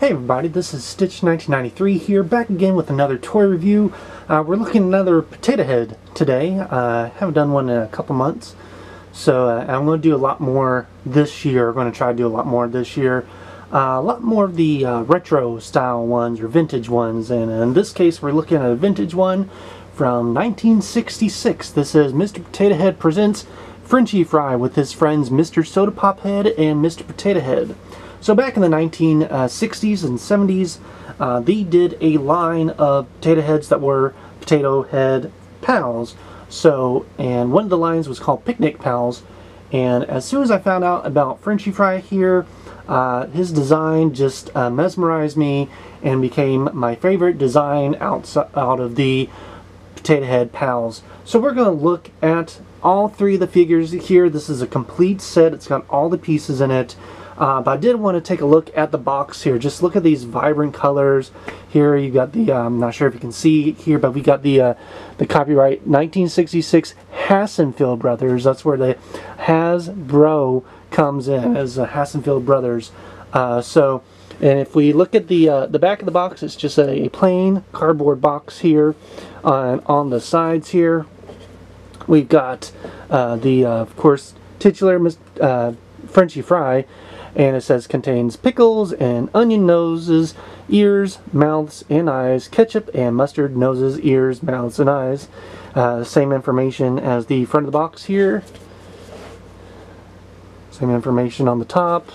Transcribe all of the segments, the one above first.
Hey everybody, this is Stitch 1993 here, back again with another toy review. We're looking at another potato head today. Haven't done one in a couple months, so I'm going to do a lot more this year. I'm going to try to do a lot more this year. A lot more of the retro style ones or vintage ones, and in this case we're looking at a vintage one from 1966. This is Mr. Potato Head presents Frenchy Fry with his friends Mr. Soda Pop Head and Mr. Potato Head. So back in the 1960s and 70s, they did a line of potato heads that were Potato Head Pals. And one of the lines was called Picnic Pals. And as soon as I found out about Frenchy Fry here, his design just mesmerized me and became my favorite design out of the Potato Head Pals. So we're going to look at all three of the figures here. This is a complete set. It's got all the pieces in it. But I did want to take a look at the box here. Just look at these vibrant colors. Here you got the, I'm not sure if you can see here, but we got the copyright 1966 Hassenfeld Brothers. That's where the Hasbro comes in, as Hassenfeld Brothers. And if we look at the back of the box, it's just a plain cardboard box here. On the sides here, we've got of course, titular Frenchy Fry. And it says contains pickles and onion noses, ears, mouths, and eyes, ketchup and mustard noses, ears, mouths, and eyes. Same information as the front of the box here. Same information on the top.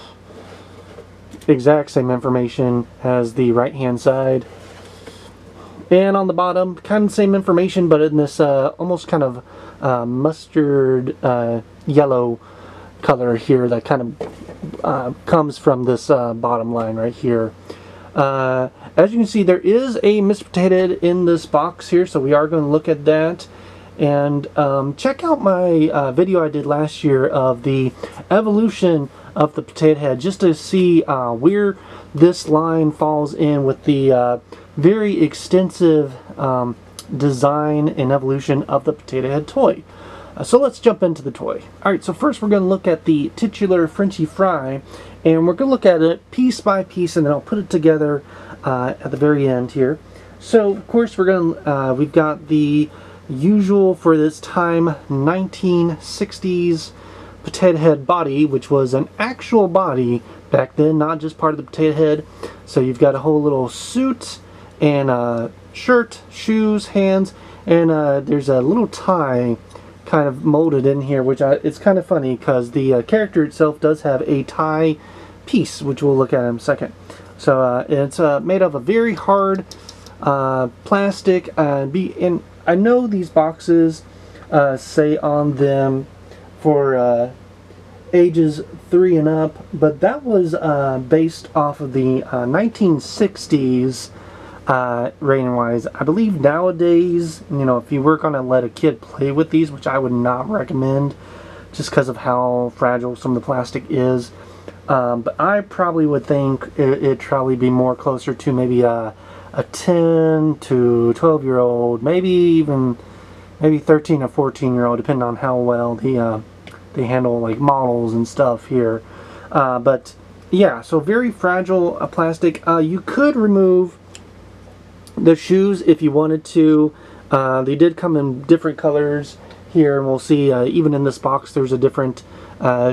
Exact same information as the right hand side. And on the bottom, kind of the same information, but in this almost kind of mustard yellow color here that kind of comes from this bottom line right here. As you can see, there is a Mr. Potato Head in this box here, so we are going to look at that. And check out my video I did last year of the evolution of the Potato Head, just to see where this line falls in with the very extensive design and evolution of the Potato Head toy. So let's jump into the toy. Alright, so first we're going to look at the titular Frenchy Fry, and we're going to look at it piece by piece, and then I'll put it together at the very end here. So of course we've got the usual for this time 1960s Potato Head body, which was an actual body back then, not just part of the Potato Head. So you've got a whole little suit and shirt, shoes, hands, and there's a little tie kind of molded in here, which it's kind of funny because the character itself does have a tie piece, which we'll look at in a second. So it's made of a very hard plastic, and I know these boxes say on them for ages 3 and up, but that was based off of the 1960s rating wise. I believe nowadays, you know, if you were gonna let a kid play with these, which I would not recommend just because of how fragile some of the plastic is, but I probably would think it'd probably be more closer to maybe a 10 to 12-year-old, maybe 13 or 14-year-old, depending on how well they handle like models and stuff here. But yeah, so very fragile plastic. You could remove the shoes if you wanted to. They did come in different colors here, and we'll see even in this box there's a different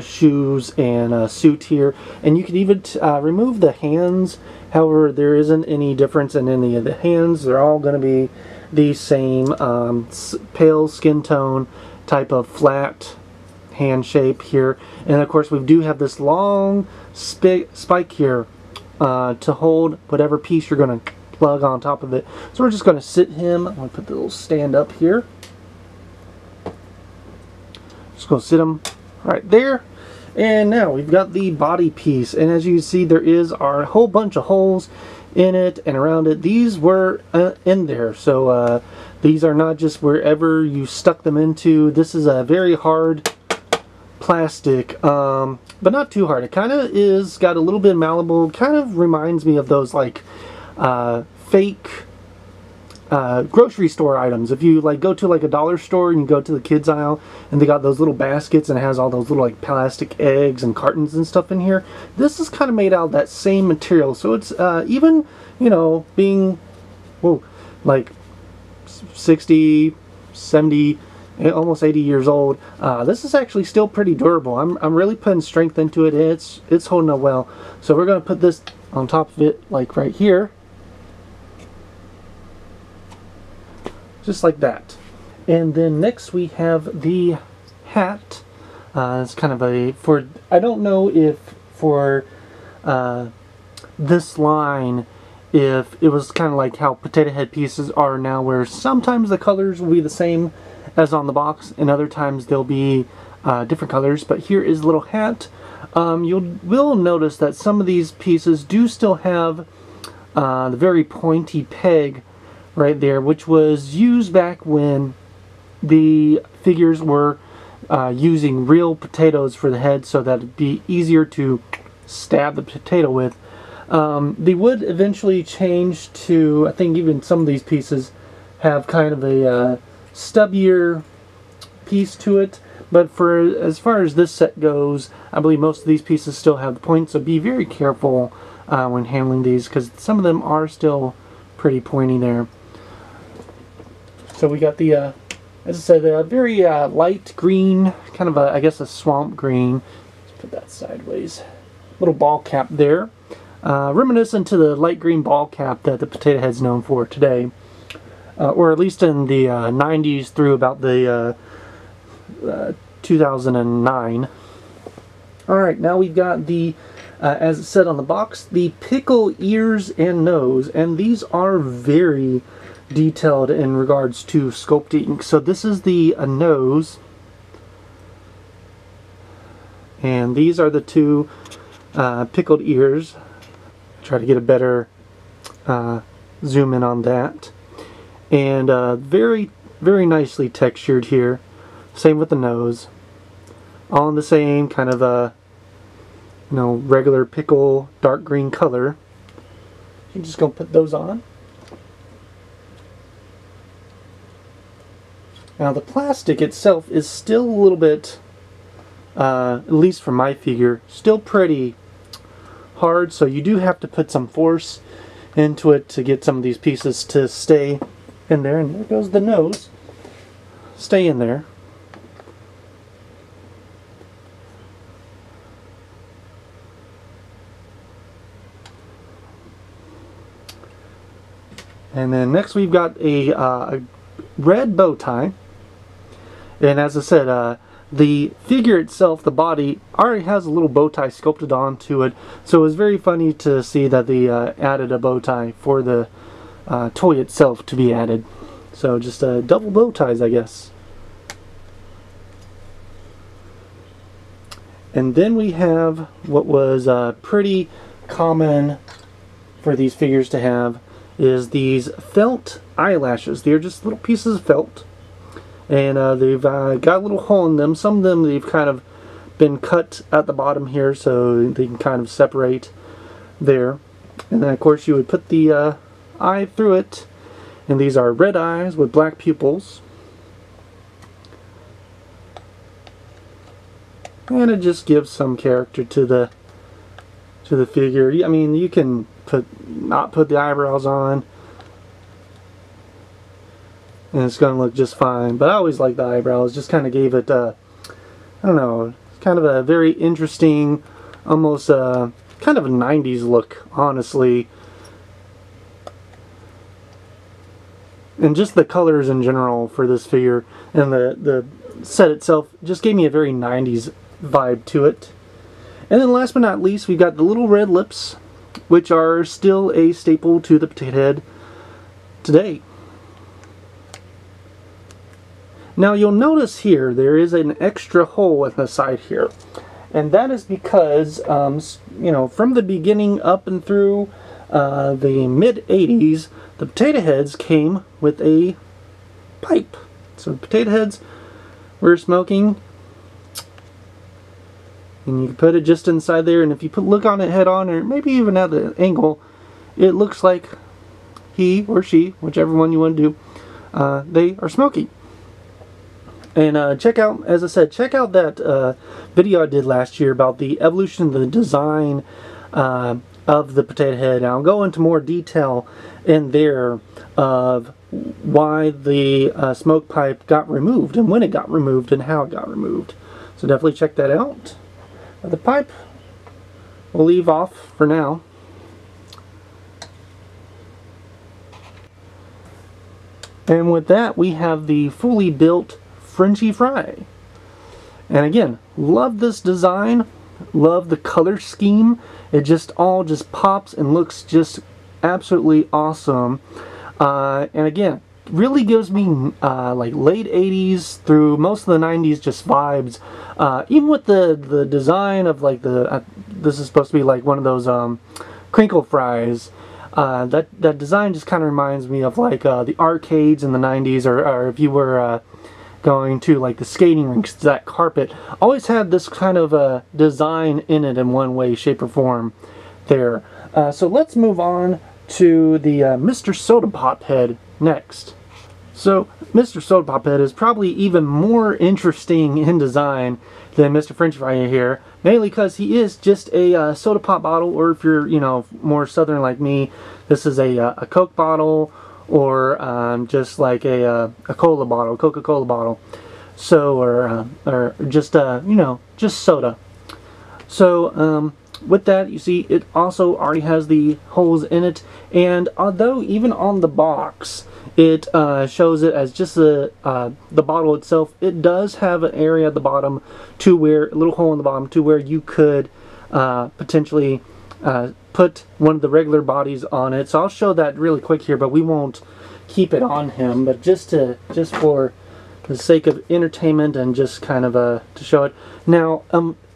shoes and suit here, and you can even remove the hands. However, there isn't any difference in any of the hands. They're all going to be the same pale skin tone type of flat hand shape here. And of course we do have this long spike here to hold whatever piece you're going to plug on top of it. So we're just going to sit him. I'm going to put the little stand up here. Just going to sit him right there. And now we've got the body piece, and as you can see, there is a whole bunch of holes in it and around it. These were in there, so these are not just wherever you stuck them into. This is a very hard plastic, but not too hard. It kind of is got a little bit malleable. Kind of reminds me of those like fake grocery store items. If you like go to like a dollar store and you go to the kids aisle and they got those little baskets and it has all those little like plastic eggs and cartons and stuff in here, this is kind of made out of that same material. So it's even, you know, being, whoa, like 60, 70, almost 80 years old, this is actually still pretty durable. I'm really putting strength into it. It's holding up well. So we're going to put this on top of it, like right here, just like that. And then next we have the hat. It's kind of a, for, I don't know if for this line, if it was kind of like how potato head pieces are now, where sometimes the colors will be the same as on the box and other times they'll be different colors. But here is a little hat. You will notice that some of these pieces do still have the very pointy peg right there, which was used back when the figures were using real potatoes for the head, so that it'd be easier to stab the potato with. They would eventually change to, I think even some of these pieces have kind of a stubbier piece to it, but for as far as this set goes, I believe most of these pieces still have the points, so be very careful when handling these, because some of them are still pretty pointy there. So we got the, as I said, a very light green, kind of a, I guess a swamp green. Let's put that sideways. Little ball cap there. Reminiscent to the light green ball cap that the potato head's known for today. Or at least in the 90s through about the 2009. Alright, now we've got the, as it said on the box, the pickle ears and nose. And these are very detailed in regards to sculpting. So this is the nose. And these are the two pickled ears. Try to get a better zoom in on that. And very, very nicely textured here. Same with the nose. All in the same kind of you know, regular pickle dark green color. You're just gonna put those on. Now the plastic itself is still a little bit, at least for my figure, still pretty hard, so you do have to put some force into it to get some of these pieces to stay in there. And there goes the nose. Stay in there. And then next we've got a red bow tie. And as I said, the figure itself, the body, already has a little bow tie sculpted onto it. So it was very funny to see that they added a bow tie for the toy itself to be added. So just double bow ties, I guess. And then we have what was pretty common for these figures to have, is these felt eyelashes. They're just little pieces of felt. And they've got a little hole in them. Some of them they've kind of been cut at the bottom here so they can kind of separate there. And then of course you would put the eye through it. And these are red eyes with black pupils. And it just gives some character to the figure. I mean, you can not put the eyebrows on, and it's going to look just fine. But I always like the eyebrows. Just kind of gave it, I don't know, kind of a very interesting, almost kind of a 90s look, honestly. And just the colors in general for this figure and the set itself just gave me a very 90s vibe to it. And then last but not least, we've got the little red lips, which are still a staple to the potato head today. Now you'll notice here there is an extra hole in the side here, and that is because you know, from the beginning up and through the mid 80s, the potato heads came with a pipe. So the potato heads were smoking, and you can put it just inside there, and if you look on it head on, or maybe even at the angle, it looks like he or she, whichever one you want to do, they are smoky. And check out, as I said, check out that video I did last year about the evolution of the design of the potato head. And I'll go into more detail in there of why the smoke pipe got removed and when it got removed and how it got removed. So definitely check that out. The pipe we'll leave off for now. And with that, we have the fully built Frenchy Fry. And again, love this design, love the color scheme. It just all just pops and looks just absolutely awesome. And again, really gives me like late 80s through most of the 90s just vibes. Even with the design of like this is supposed to be like one of those crinkle fries. That design just kind of reminds me of like the arcades in the 90s, or if you were going to like the skating rinks, that carpet always had this kind of design in it in one way, shape, or form there. So let's move on to the Mr. Soda Pop head next. So Mr. Soda Pop head is probably even more interesting in design than Mr. Frenchy Fry here, mainly because he is just a soda pop bottle, or if you're, you know, more southern like me, this is a Coke bottle, or just like a cola bottle, Coca-Cola bottle. So, or just you know, just soda. So with that, you see it also already has the holes in it, and although even on the box it shows it as just the bottle itself, it does have an area at the bottom to where, a little hole in the bottom to where you could potentially put one of the regular bodies on it. So I'll show that really quick here, but we won't keep it on him, but just for the sake of entertainment and just kind of to show it. Now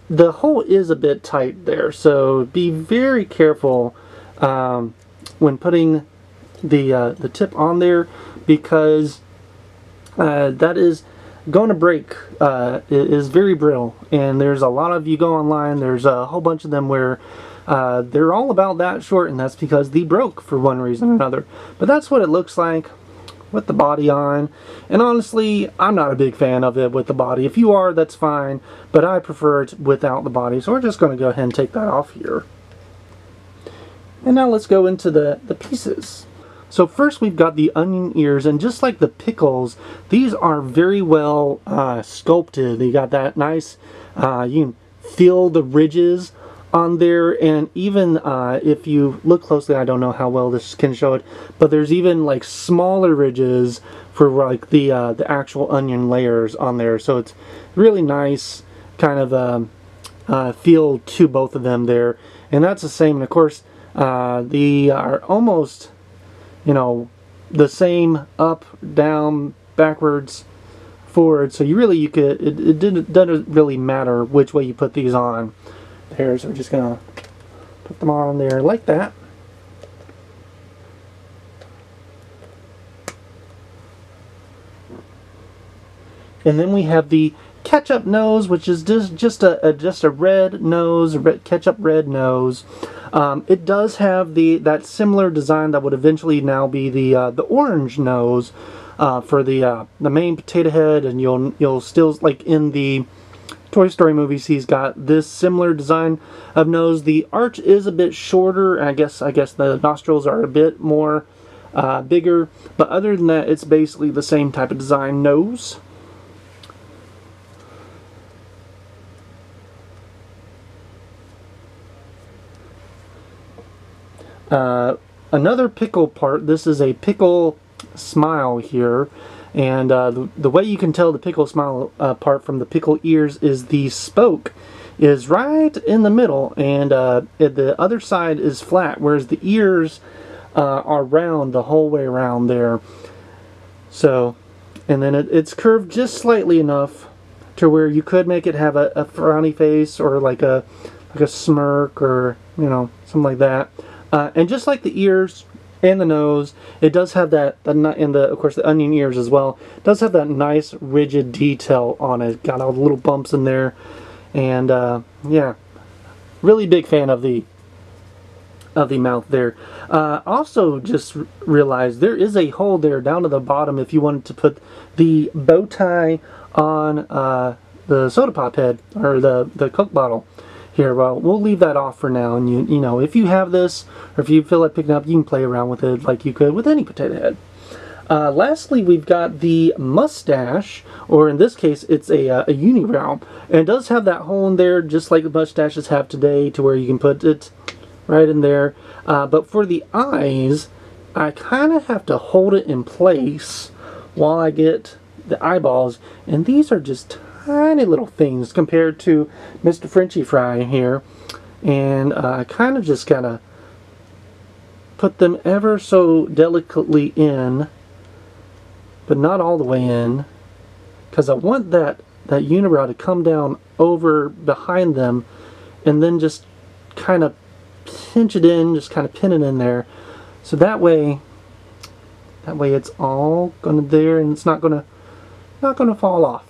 the hole is a bit tight there, so be very careful when putting the tip on there, because that is going to break. It is very brittle, and there's a lot of, you go online, there's a whole bunch of them where they're all about that short, and that's because they broke for one reason or another. But that's what it looks like with the body on, and honestly I'm not a big fan of it with the body. If you are, that's fine, but I prefer it without the body, so we're just going to go ahead and take that off here. And now let's go into the pieces. So first we've got the onion ears, and just like the pickles, these are very well sculpted. You got that nice, you can feel the ridges on there, and even if you look closely, I don't know how well this can show it, but there's even like smaller ridges for like the actual onion layers on there. So it's really nice kind of feel to both of them there, and that's the same. And of course, they are almost, you know, the same up, down, backwards, forward. So you could, it doesn't really matter which way you put these on there. So we're just gonna put them on there like that. And then we have the ketchup nose, which is just a red nose, ketchup red nose. It does have that similar design that would eventually now be the orange nose for the main potato head, and you'll still, like in the Toy Story movies, he's got this similar design of nose. The arch is a bit shorter, and I guess the nostrils are a bit more bigger, but other than that, it's basically the same type of design nose. Another pickle part, this is a pickle smile here, and the way you can tell the pickle smile part from the pickle ears is the spoke is right in the middle, and the other side is flat, whereas the ears are round the whole way around there. So, and then it's curved just slightly enough to where you could make it have a frowny face, or like a smirk, or, you know, something like that. And just like the ears and the nose, it does have that, and of course the onion ears as well, it does have that nice rigid detail on it. Got all the little bumps in there, and yeah, really big fan of the of the mouth there. Also just realized there is a hole there down to the bottom if you wanted to put the bow tie on the soda pop head, or the Coke bottle here. Well, we'll leave that off for now, and you know, if you have this, or if you feel like picking up, you can play around with it like you could with any potato head. Lastly, we've got the mustache, or in this case, it's a unibrow, and it does have that hole in there, just like the mustaches have today, to where you can put it right in there. But for the eyes, I kind of have to hold it in place while I get the eyeballs, and these are just tiny little things compared to Mr. Frenchy Fry here, and I kind of just gotta put them ever so delicately in, but not all the way in, because I want that unibrow to come down over behind them, and then just kind of pinch it in, just kind of pin it in there, so that way it's all gonna there, and it's not gonna fall off.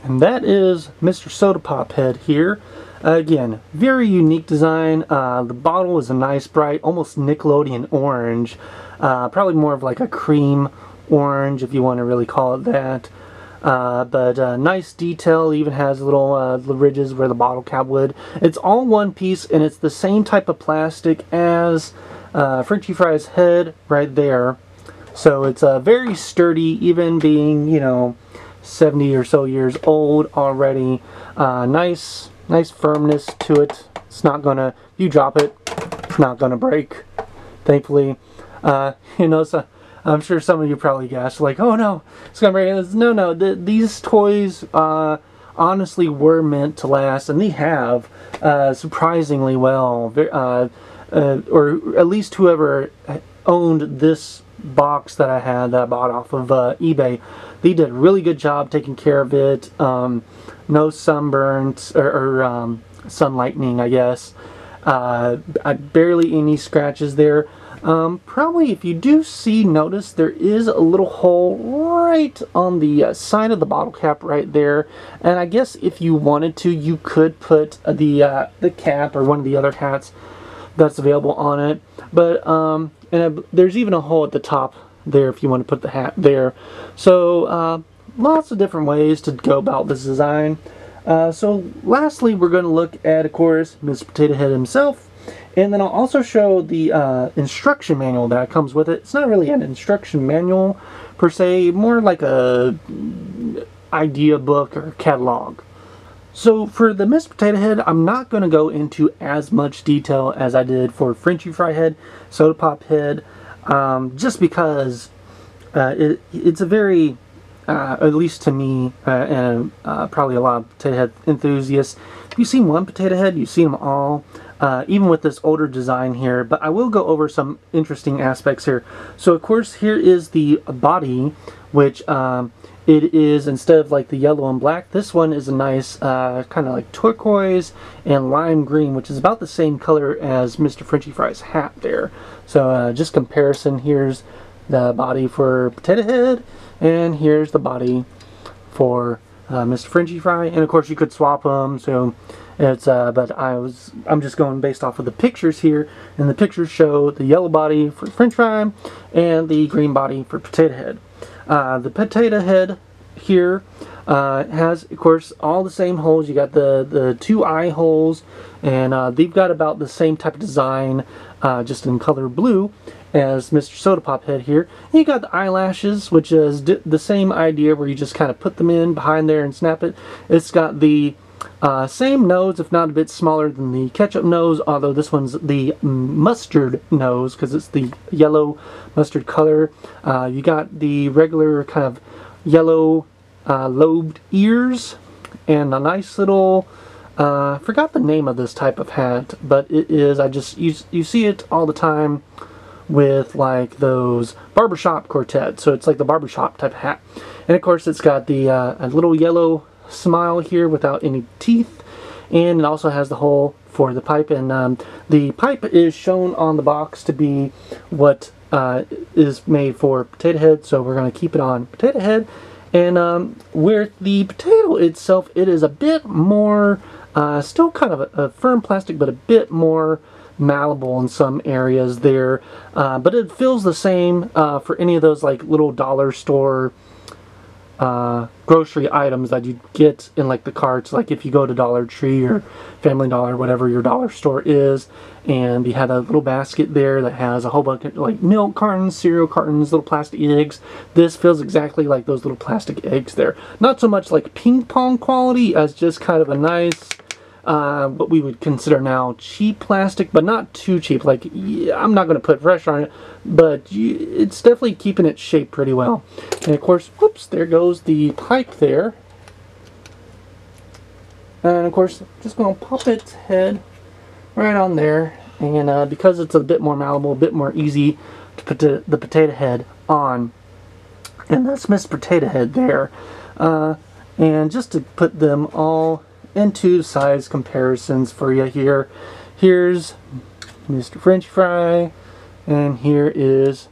And that is Mr. Soda Pop Head here. Again, very unique design. The bottle is a nice bright, almost Nickelodeon orange. Probably more of like a cream orange, if you want to really call it that. But nice detail. Even has little ridges where the bottle cap would. It's all one piece, and it's the same type of plastic as Frenchy Fry's head right there. So it's very sturdy, even being, you know, 70 or so years old already. Nice firmness to it. It's not gonna, you drop it, it's not gonna break, thankfully. You know, so I'm sure some of you probably guessed, like, oh no, it's gonna break. No, these toys honestly were meant to last, and they have surprisingly well. Or at least whoever owned this box that I had that I bought off of eBay, they did a really good job taking care of it. No sunburns or sun lightning, I guess. Barely any scratches there. Probably if you do notice there is a little hole right on the side of the bottle cap right there, and I guess if you wanted to, you could put the cap or one of the other hats that's available on it. But and there's even a hole at the top there if you want to put the hat there. So lots of different ways to go about this design. So lastly, we're going to look at, of course, Mr. Potato Head himself, and then I'll also show the instruction manual that comes with it. It's not really an instruction manual per se, more like a idea book or catalog. So for the Mr. Potato Head, I'm not going to go into as much detail as I did for Frenchy Fry Head, Soda Pop Head, just because it's a very, at least to me, and probably a lot of potato head enthusiasts, if you've seen one potato head, you've seen them all, even with this older design here. But I will go over some interesting aspects here. So of course, here is the body, which it is, instead of like the yellow and black, this one is a nice kind of like turquoise and lime green, which is about the same color as Mr. Frenchy Fry's hat there. So just comparison, here's the body for Potato Head, and here's the body for Mr. Frenchy Fry. And of course you could swap them, so it's but I'm just going based off of the pictures here, and the pictures show the yellow body for French Fry and the green body for Potato Head. The Potato Head here has, of course, all the same holes. You got the two eye holes, and they've got about the same type of design, just in color blue, as Mr. Soda Pop Head here. And you got the eyelashes, which is the same idea, where you just kind of put them in behind there and snap it. It's got the same nose, if not a bit smaller than the ketchup nose, although this one's the mustard nose because it's the yellow mustard color. You got the regular kind of yellow lobed ears, and a nice little, forgot the name of this type of hat, but it is, you see it all the time with like those barbershop quartets, so it's like the barbershop type of hat. And of course it's got the a little yellow smile here without any teeth, and it also has the hole for the pipe, and the pipe is shown on the box to be what is made for Potato Head, so we're going to keep it on Potato Head. And with the potato itself, it is a bit more still kind of a firm plastic, but a bit more malleable in some areas there, but it feels the same for any of those like little dollar store grocery items that you get in like the carts, like if you go to Dollar Tree or Family Dollar, whatever your dollar store is, and you have a little basket there that has a whole bunch of like milk cartons, cereal cartons, little plastic eggs. This feels exactly like those little plastic eggs there. Not so much like ping pong quality as just kind of a nice what we would consider now cheap plastic, but not too cheap. Like, yeah, I'm not going to put pressure on it, but it's definitely keeping its shape pretty well. And of course, whoops, there goes the pipe there. And of course, just going to pop its head right on there. And because it's a bit more malleable, a bit more easy to put the potato head on. And that's Miss Potato Head there. And just to put them all into size comparisons for you here. Here's Mr. Frenchy Fry, and here is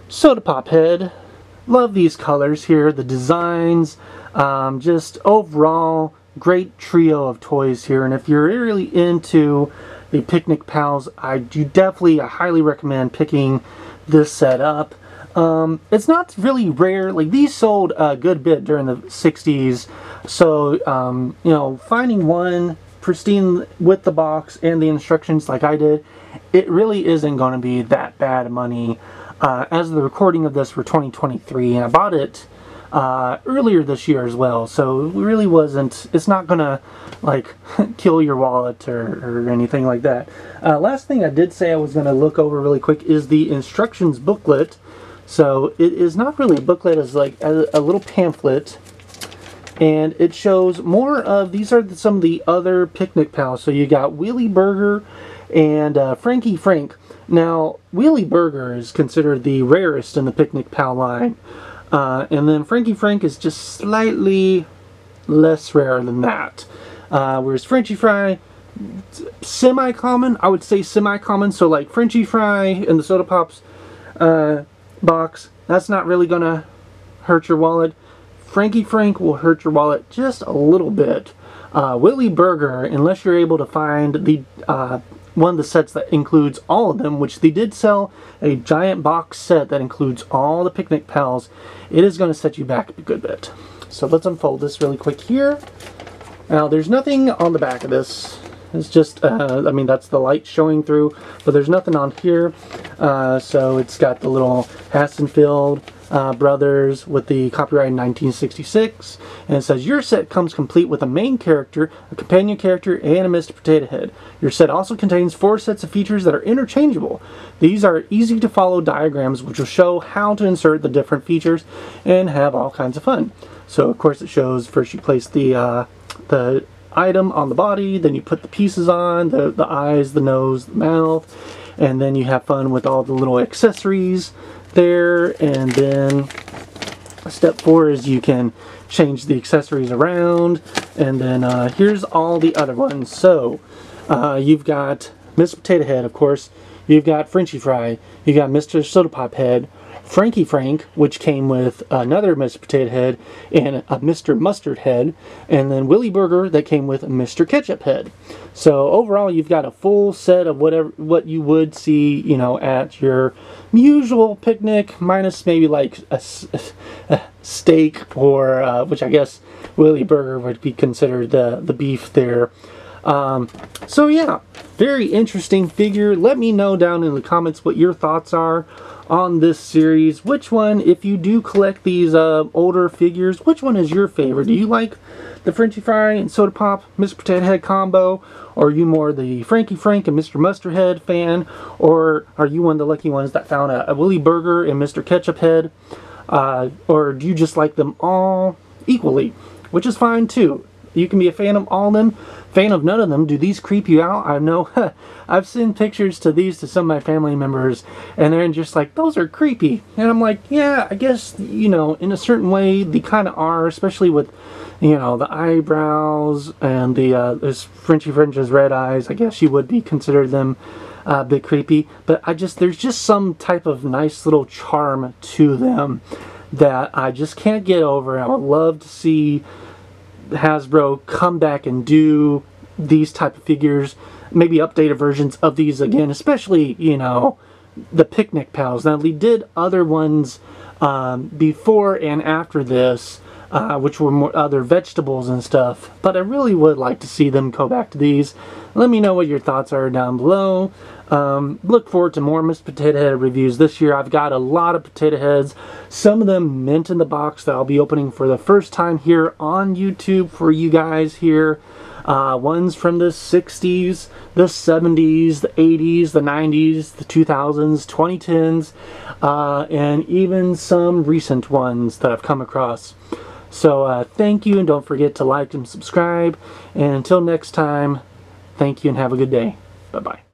Soda Pop Head. Love these colors here, the designs, just overall great trio of toys here. And if you're really into the Picnic Pals, I highly recommend picking this set up. It's not really rare. Like, these sold a good bit during the 60s. So, you know, finding one pristine with the box and the instructions like I did, it really isn't going to be that bad money. As the recording of this for 2023, and I bought it earlier this year as well. So it really wasn't, it's not going to like kill your wallet or anything like that. Last thing I did say I was going to look over really quick is the instructions booklet. So it is not really a booklet, it's like a little pamphlet, and it shows more of, these are some of the other Picnic Pals. So you got Wheelie Burger and Frankie Frank. Now, Wheelie Burger is considered the rarest in the Picnic Pal line, and then Frankie Frank is just slightly less rare than that. Whereas Frenchy Fry, semi-common, I would say semi-common. So like Frenchy Fry and the Soda Pops box, that's not really gonna hurt your wallet. Frankie Frank will hurt your wallet just a little bit. Wheelie Burger, unless you're able to find the one of the sets that includes all of them, which they did sell a giant box set that includes all the Picnic Pals, it is going to set you back a good bit. So let's unfold this really quick here. Now, there's nothing on the back of this. It's just, I mean, that's the light showing through, but there's nothing on here. So it's got the little Hassenfeld brothers with the copyright in 1966, and it says your set comes complete with a main character, a companion character, and a Mr. Potato Head. Your set also contains 4 sets of features that are interchangeable. These are easy to follow diagrams which will show how to insert the different features and have all kinds of fun. So of course it shows, first you place the item on the body, then you put the pieces on, the eyes, the nose, the mouth, and then you have fun with all the little accessories there. And then step 4 is you can change the accessories around, and then here's all the other ones. So you've got Mr. Potato Head, of course, you've got Frenchy Fry, you got Mr. Soda Pop Head, Frankie Frank, which came with another Mr. Potato Head and a Mr. Mustard Head, and then Wheelie Burger that came with a Mr. Ketchup Head. So overall, you've got a full set of what you would see, you know, at your usual picnic, minus maybe like a steak, or which I guess Wheelie Burger would be considered the beef there. So yeah, very interesting figure. Let me know down in the comments what your thoughts are on this series. Which one, if you do collect these older figures, which one is your favorite? Do you like the Frenchy Fry and Soda Pop Mr. Potato Head combo? Or are you more the Frankie Frank and Mr. Mustard Head fan? Or are you one of the lucky ones that found a Wheelie Burger and Mr. Ketchup Head? Or do you just like them all equally? Which is fine too. You can be a fan of all of them, fan of none of them. Do these creep you out? I know. I've sent pictures to these to some of my family members, and they're just like, those are creepy. And I'm like, yeah, I guess, you know, in a certain way, they kind of are, especially with, you know, the eyebrows and the this Frenchy French's red eyes. I guess you would be considered them a bit creepy. But there's just some type of nice little charm to them that I just can't get over. I would love to see Hasbro come back and do these type of figures, maybe updated versions of these again, especially, you know, the Picnic Pals. Now, they did other ones before and after this, which were more other vegetables and stuff, but I really would like to see them go back to these. Let me know what your thoughts are down below. Look forward to more Mr. Potato Head reviews this year. I've got a lot of potato heads, some of them mint in the box, that I'll be opening for the first time here on YouTube for you guys here. Ones from the 60s, the 70s, the 80s, the 90s, the 2000s, 2010s, and even some recent ones that I've come across. So thank you, and don't forget to like and subscribe. And until next time, thank you and have a good day. Bye-bye.